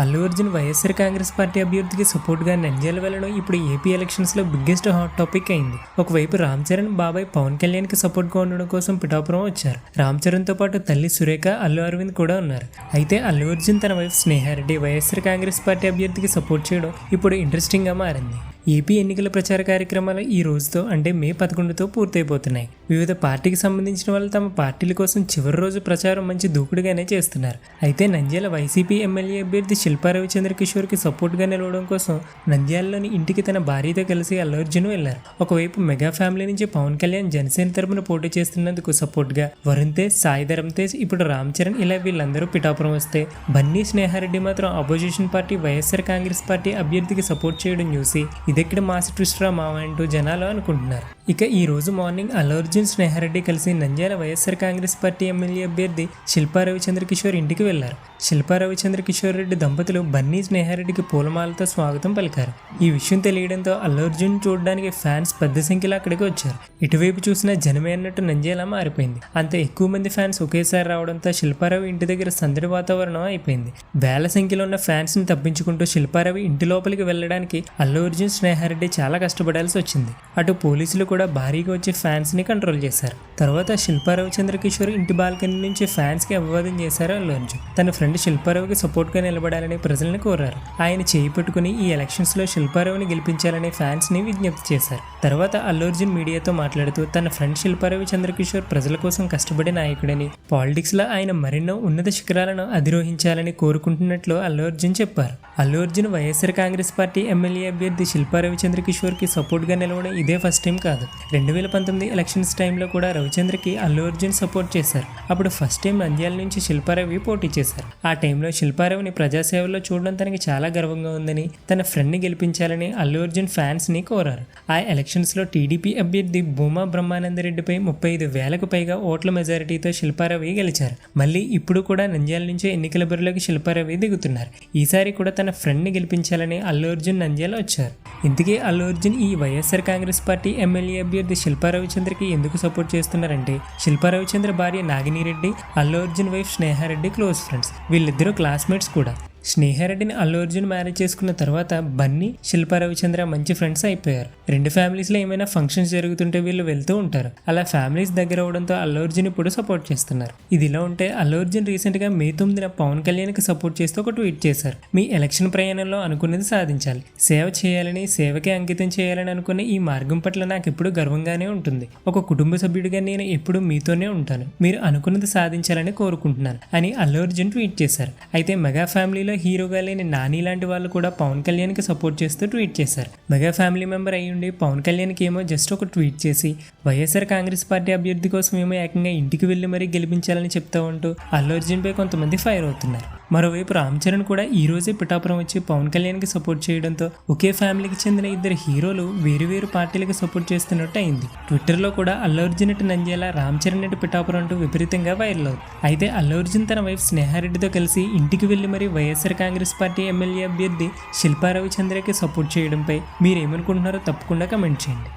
Allu Arjun YSR Congress party అభ్యర్థికి సపోర్ట్గా నంద్యాల వెళ్లడం ఇప్పుడు ఏపీ ఎలక్షన్స్లో బిగ్గెస్ట్ హాట్ టాపిక్ అయింది. ఒకవైపు రామ్ చరణ్ బాబాయ్ పవన్ కళ్యాణ్కి సపోర్ట్గా ఉండడం కోసం పిఠాపురం వచ్చారు. రామ్ చరణ్తో పాటు తల్లి సురేఖ, అల్లు అరవింద్ కూడా ఉన్నారు. అయితే అల్లు అర్జున్ తన వైఫ్ స్నేహారెడ్డి వైఎస్ఆర్ కాంగ్రెస్ పార్టీ అభ్యర్థికి సపోర్ట్ చేయడం ఇప్పుడు ఇంట్రెస్టింగ్గా మారింది. ఏపీ ఎన్నికల ప్రచార కార్యక్రమాలు ఈ రోజుతో అంటే మే 11తో పూర్తయిపోతున్నాయి. వివిధ పార్టీకి సంబంధించిన వాళ్ళు తమ పార్టీల కోసం చివరి రోజు ప్రచారం మంచి దూకుడుగానే చేస్తున్నారు. అయితే నంద్యాల వైసీపీ ఎమ్మెల్యే అభ్యర్థి శిల్పా రవిచంద్ర కిషోర్కి సపోర్ట్గా నిలవడం కోసం నంద్యాలలోని ఇంటికి తన భార్యతో కలిసి అల్లు అర్జున్ వెళ్లారు. ఒకవైపు మెగా ఫ్యామిలీ నుంచి పవన్ కళ్యాణ్ జనసేన తరపున పోటీ చేస్తున్నందుకు సపోర్ట్గా వరుణ్ తేజ్, సాయి ధరమ్ తేజ్, ఇప్పుడు రామ్ చరణ్ ఇలా వీళ్ళందరూ పిఠాపురం వస్తే బన్నీ స్నేహారెడ్డి మాత్రం opposition party YSR Congress party అభ్యర్థికి సపోర్ట్ చేయడం చూసి ఇదెక్కడ మాస్ ట్విస్ట్ రా మావ అంటూ జనాలు అనుకుంటున్నారు. ఇక ఈ రోజు మార్నింగ్ అల్లు అర్జున్, స్నేహారెడ్డి కలిసి నంద్యాల వైఎస్ఆర్ కాంగ్రెస్ పార్టీ ఎమ్మెల్యే అభ్యర్థి శిల్పా రవిచంద్ర కిషోర్ ఇంటికి వెళ్లారు. శిల్పా రవిచంద్ర కిషోర్ రెడ్డి దంపతులు బన్నీ స్నేహారెడ్డికి పూలమాలతో స్వాగతం పలికారు. ఈ విషయం తెలియడంతో అల్లు అర్జున్ చూడడానికి ఫ్యాన్స్ పెద్ద సంఖ్యలో అక్కడికి వచ్చారు. ఇటువైపు చూసినా జనమే అన్నట్టు నంద్యాల మారిపోయింది. అంత ఎక్కువ మంది ఫ్యాన్స్ ఒకేసారి రావడంతో శిల్పారావు ఇంటి దగ్గర సందడి వాతావరణం అయిపోయింది. వేల సంఖ్యలో ఉన్న ఫ్యాన్స్ ని తప్పించుకుంటూ శిల్పారావు ఇంటి లోపలికి వెళ్లడానికి అల్లు అర్జున్, స్నేహారెడ్డి చాలా కష్టపడాల్సి వచ్చింది. అటు పోలీసులు కూడా భారీగా వచ్చి ఫ్యాన్స్ ని కంట్రోల్ చేశారు. తర్వాత శిల్పా రవిచంద్ర కిషోర్ ఇంటి బాల్కనీ నుంచి ఫ్యాన్స్ కి అభివాదం చేశారు అల్లు అర్జున్. తన ఫ్రెండ్ శిల్పారావుకి సపోర్ట్ గా నిలబడాలని ప్రజలను కోరారు. ఆయన చేయి పట్టుకుని ఈ ఎలక్షన్స్ లో శిల్పారావుని గెలిపించాలని ఫ్యాన్స్ ని విజ్ఞప్తి చేశారు. తర్వాత అల్లు అర్జున్ మీడియాతో మాట్లాడుతూ తన ఫ్రెండ్ శిల్పా రవిచంద్ర కిషోర్ ప్రజల కోసం కష్టపడే నాయకుడని, పాలిటిక్స్ లో ఆయన మరెన్నో ఉన్నత శిఖరాలను అధిరోహించాలని కోరుకుంటున్నట్లు అల్లు అర్జున్ చెప్పారు. అల్లు అర్జున్ వైఎస్ఆర్ కాంగ్రెస్ పార్టీ ఎమ్మెల్యే అభ్యర్థి శిల్పా రవిచంద్ర కిషోర్ కి సపోర్ట్ గా నిలవడం ఇదే ఫస్ట్ టైం కాదు. 2019 ఎలక్షన్స్ టైంలో కూడా రవిచంద్రకి అల్లు అర్జున్ సపోర్ట్ చేశారు. అప్పుడు ఫస్ట్ టైం నంద్యాల నుంచి శిల్పారావి పోటీ చేశారు. ఆ టైంలో శిల్పారావుని ప్రజాసేవలో చూడడం తనకి చాలా గర్వంగా ఉందని, తన ఫ్రెండ్ ని గెలిపించాలని అల్లు అర్జున్ ఫ్యాన్స్ ని కోరారు. ఆ ఎలక్షన్స్ లో టీడీపీ అభ్యర్థి భూమా బ్రహ్మానందరెడ్డిపై 35,000కు పైగా ఓట్ల మెజారిటీతో శిల్పారావి గెలిచారు. మళ్ళీ ఇప్పుడు కూడా నంద్యాల నుంచి ఎన్నికల బరిలోకి శిల్పారావి దిగుతున్నారు. ఈసారి కూడా తన ఫ్రెండ్ ని గెలిపించాలని అల్లు అర్జున్ నంద్యాల వచ్చారు. ఇంతకీ అల్లు అర్జున్ ఈ వైఎస్ఆర్ కాంగ్రెస్ పార్టీ ఎమ్మెల్యే అభ్యర్థి శిల్పా రవిచంద్రకి ఎందుకు సపోర్ట్ చేస్తున్నారంటే, శిల్పా రవిచంద్ర భార్య Naginireddy, Allu Arjun wife Sneha Reddy close friends. వీళ్ళిద్దరూ క్లాస్మేట్స్ కూడా. స్నేహారెడ్డిని అల్లు అర్జున్ మ్యారేజ్ చేసుకున్న తర్వాత బన్నీ, శిల్పా రవిచంద్ర మంచి ఫ్రెండ్స్ అయిపోయారు. రెండు ఫ్యామిలీస్లో ఏమైనా ఫంక్షన్స్ జరుగుతుంటే వీళ్ళు వెళ్తూ ఉంటారు. అలా ఫ్యామిలీస్ దగ్గర అవడంతో అల్లు అర్జున్ ఇప్పుడు సపోర్ట్ చేస్తున్నారు. ఇదిలా ఉంటే అల్లు అర్జున్ రీసెంట్గా మే 9న పవన్ కళ్యాణ్కి సపోర్ట్ చేస్తూ ఒక ట్వీట్ చేశారు. మీ ఎలక్షన్ ప్రయాణంలో అనుకున్నది సాధించాలి, సేవ చేయాలని, సేవకే అంకితం చేయాలని అనుకునే ఈ మార్గం పట్ల నాకు ఎప్పుడు గర్వంగానే ఉంటుంది. ఒక కుటుంబ సభ్యుడిగా నేను ఎప్పుడు మీతోనే ఉంటాను. మీరు అనుకున్నది సాధించాలని కోరుకుంటున్నాను అని అల్లు అర్జున్ ట్వీట్ చేశారు. అయితే మెగా ఫ్యామిలీలో హీరోగా లేని నాని లాంటి వాళ్ళు కూడా పవన్ కళ్యాణ్ కి సపోర్ట్ చేస్తూ ట్వీట్ చేశారు. మెగా ఫ్యామిలీ మెంబర్ అయ్యుండి పవన్ కళ్యాణ్ కి ఏమో జస్ట్ ఒక ట్వీట్ చేసి వైఎస్ఆర్ కాంగ్రెస్ పార్టీ అభ్యర్థి కోసం ఏమో ఏకంగా ఇంటికి వెళ్లి మరీ గెలిపించాలని చెప్తా ఉంటూ అల్లు అర్జున్ పై కొంతమంది ఫైర్ అవుతున్నారు. మరోవైపు రామ్ చరణ్ కూడా ఈ రోజే పిఠాపురం వచ్చి పవన్ కళ్యాణ్ కి సపోర్ట్ చేయడంతో ఒకే ఫ్యామిలీకి చెందిన ఇద్దరు హీరోలు వేరు పార్టీలకు సపోర్ట్ చేస్తున్నట్టు అయింది. ట్విట్టర్ లో కూడా అల్లు అర్జున్ ఇటు నంద్యాల, రామ్ చరణ్ ఇటు పిఠాపురం అంటూ విపరీతంగా వైరల్ అవుతుంది. అయితే అల్లు అర్జున్ తన వైఫ్ స్నేహారెడ్డితో కలిసి ఇంటికి వెళ్లి మరీ వైఎస్ఆర్ కాంగ్రెస్ పార్టీ ఎమ్మెల్యే అభ్యర్థి శిల్పా రవిచంద్రకి సపోర్ట్ చేయడంపై మీరేమనుకుంటున్నారో తప్పకుండా కమెంట్ చేయండి.